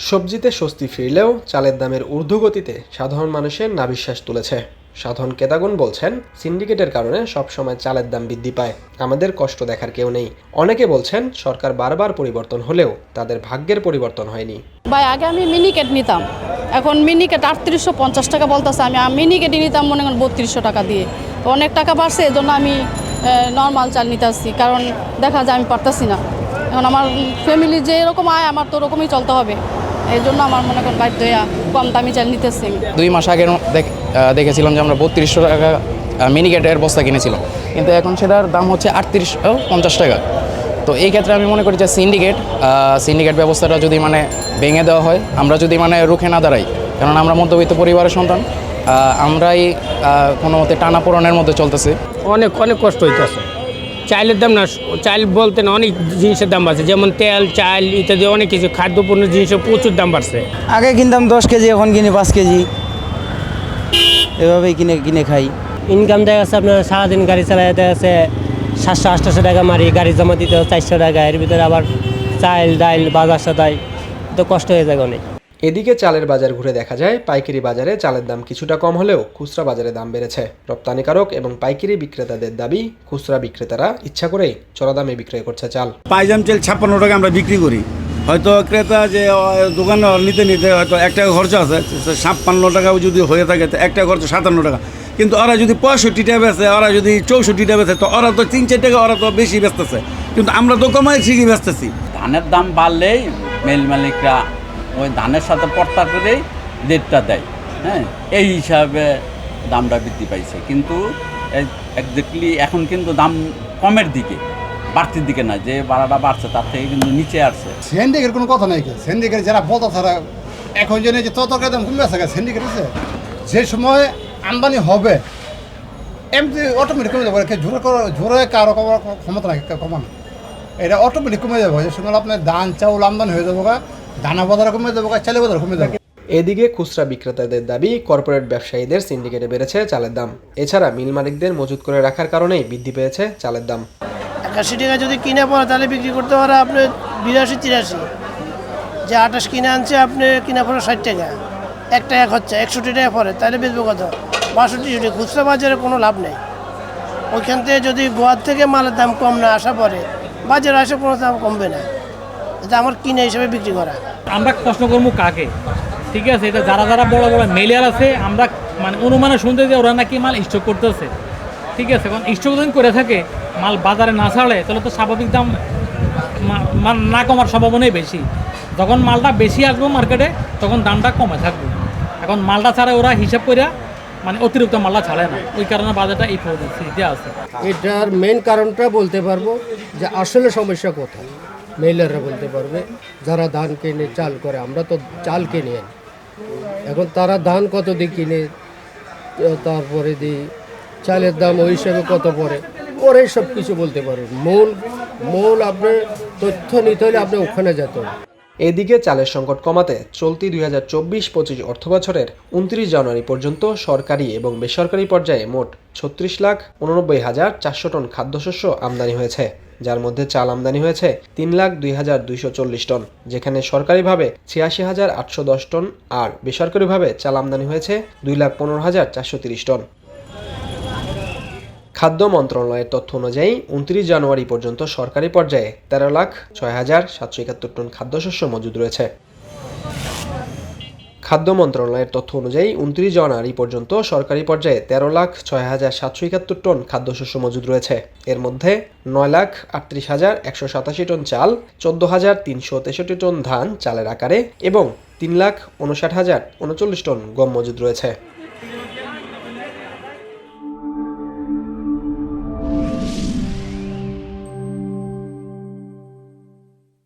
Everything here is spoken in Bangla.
সবজিতে স্বস্তি ফিরলেও চালের দামের ঊর্ধ্বগতিতে সাধারণ মানুষের নাভিশ্বাস তুলেছে। সাধারণ ক্রেতাগণ বলছেন, সিন্ডিকেটের কারণে সবসময় চালের দাম বৃদ্ধি পায়, আমাদের কষ্ট দেখার কেউ নেই। অনেকে বলছেন, সরকার বারবার পরিবর্তন হলেও তাদের ভাগ্যের পরিবর্তন হয়নি। ভাই, আগে আমি মিনিকেট নিতাম, এখন মিনিকেট 3850 টাকা বলতেছে। আমি মিনিকেটই নিতাম মনে করেন 3200 টাকা দিয়ে। তো অনেক টাকা বাড়ছে, এই জন্য আমি নর্মাল চাল নিতে আসছি, কারণ দেখা যায় আমি পারতেছি না। এখন আমার ফ্যামিলি যে এরকম আয়, আমার তো ওরকমই চলতে হবে। এই জন্য আমার মনে করেন বাধ্য হয়ে কম দামি চাল নিতেছি। 2 মাস আগে দেখেছিলাম যে আমরা 3200 টাকা মিনিকেটের বস্তা কিনেছিলাম, কিন্তু এখন সেটার দাম হচ্ছে 3850 টাকা। তো এই ক্ষেত্রে আমি মনে করি যে সিন্ডিকেট ব্যবস্থাটা যদি ভেঙে দেওয়া হয়, আমরা যদি রুখে না দাঁড়াই, কারণ আমরা মধ্যবিত্ত পরিবারের সন্তান, আমরাই কোনো মতে টানাপোড়েনের মধ্যে চলতেছি। অনেক কষ্ট হইতেছে। চাইলের দাম না, চাইল বলতে না, অনেক জিনিসের দাম বাড়ছে, যেমন তেল, চাল ইত্যাদি অনেক কিছু খাদ্যপণ্য জিনিসের প্রচুর দাম বাড়ছে। আগে কিনতাম 10 কেজি, এখন কিনি 5 কেজি, এভাবেই কিনে খাই। ইনকাম দেখা যাচ্ছে আপনার সারাদিন গাড়ি চালায় দেখা যাচ্ছে 700-800 টাকা মারি, গাড়ি জমা দিতে 400 টাকা, এর ভিতরে আবার চাল ডাইল বাজার সাদাই, তো কষ্ট হয়ে যায় অনেক। এদিকে চালের বাজার ঘুরে দেখা যায়, পাইকারি বাজারে চালের দাম কিছুটা কম হলেও খুচরা বাজারে দাম বেড়েছে। রপ্তানিকারক এবং পাইকারি বিক্রেতাদের দাবি, খুচরা বিক্রেতারা ইচ্ছা করেই চড়া দামে বিক্রয় করছে চাল। পাইজাম চাল 56 টাকা আমরা বিক্রি করি। হয়তো ক্রেতা যে দোকানে নিতে হয়তো 1 টাকা খরচ আছে, 56 টাকাও যদি হয়ে থাকে তো 1 টাকা খরচ 57 টাকা। কিন্তু ওরা যদি 65 টাকা বেচে, ওরা যদি 64 টাকা বেচে, তো ওরা তো 3-4 টাকা ওরা তো বেশি বেচতেছে, কিন্তু আমরা তো কমাই ঠিকই বেচতেছি। ধানের দাম বাড়লেই মিল মালিকরা ওই ধানের সাথে পর্তা করেই রেটটা দেয়, হ্যাঁ, এই হিসাবে দামটা বৃদ্ধি পাইছে। কিন্তু একজাক্টলি এখন কিন্তু দাম কমের দিকে, বাড়তির দিকে না, যে বাড়াটা বাড়ছে তার থেকে কিন্তু নিচে আসছে। সিন্ডিকেটের কোনো কথা নাই, সিন্ডিকেট যারা বলতো তারা এখন জেনে যে তরকারি দাম কমে আছে, সিন্ডিকেট আছে যে সময় আমদানি হবে এমনি অটোমেটিক কমে যাবে। জোরে কারো কমার ক্ষমতা নাই, কমানো এটা অটোমেটিক কমে যাবে। যে সময় আপনার ধান চাউল আমদানি হয়ে যাবো, দানা বাজার কমে যাবো, চালের বাজার কমে যাবে। এদিকে খুচরা বিক্রেতাদের দাবি, কর্পোরেট ব্যবসায়ীদের সিন্ডিকেটে বেড়েছে চালের দাম। এছাড়া মিল মালিকদের মজুত করে রাখার কারণেই বৃদ্ধি পেয়েছে চালের দাম। 81 টাকা যদি কিনে পড়ে তাহলে বিক্রি করতে পারে আপনি 82-83, যে 28 কিনে আনছে আপনি কিনে পড়ে 60 টাকা, 1 টাকা খরচা 61 টাকা পড়ে, তাহলে বেচবো কত? 62 খুচরা বাজারে কোনো লাভ নেই। ওইখান থেকে যদি গোয়ার থেকে মালের দাম কম না আসা পরে বাজারে আসে কোনো দাম কমবে না, এটা আমার কিনে হিসেবে বিক্রি করা। আমরা প্রশ্ন করবো কাকে? ঠিক আছে, এটা যারা বড় বড় মেলিয়ার আছে, আমরা অনুমানে শুনতে যে ওরা নাকি মাল স্টক করতেছে। ঠিক আছে, কারণ স্টক যখন করে থাকে, মাল বাজারে না ছাড়ে, তাহলে তো স্বাভাবিক দাম না কমার সম্ভাবনাই বেশি। যখন মালটা বেশি আসবো মার্কেটে, তখন দামটা কমে থাকবে। এখন মালটা ছাড়া ওরা হিসাব করে অতিরিক্ত মালটা ছাড়ে না, ওই কারণে বাজারটা এই পরিস্থিতিতে আছে। এটার মেন কারণটা বলতে পারবো যে আসলে সমস্যা কোথায়, মেলাররা বলতে পারবে। যারা ধান কিনে চাল করে, আমরা তো চাল কিনে আনি, এখন তারা ধান কত দিয়ে কিনে, তারপরে দিই চালের দাম ওই হিসাবে কত পরে সব কিছু বলতে পারবেন। মূল আপনি তথ্য নিতে হলে আপনি ওখানে যেতে হবে। এদিকে চালের সংকট কমাতে চলতি 2024-25 অর্থবছরের 29 জানুয়ারি পর্যন্ত সরকারি এবং বেসরকারি পর্যায়ে মোট 36,89,400 টন খাদ্যশস্য আমদানি হয়েছে, যার মধ্যে চাল আমদানি হয়েছে 3,02,240 টন, যেখানে সরকারিভাবে 86,810 টন আর বেসরকারিভাবে চাল আমদানি হয়েছে 2,15,430 টন। খাদ্য মন্ত্রণালয়ের তথ্য অনুযায়ী 29 জানুয়ারি পর্যন্ত সরকারি পর্যায়ে 13,06,771 টন খাদ্যশস্য মজুদ রয়েছে। খাদ্য মন্ত্রণালয়ের তথ্য অনুযায়ী 29 জানুয়ারি পর্যন্ত সরকারি পর্যায়ে 13,06,771 টন খাদ্যশস্য মজুদ রয়েছে। এর মধ্যে 9,38,187 টন চাল, 14,363 টন ধান চালের আকারে এবং 3,59,039 টন গম মজুদ রয়েছে।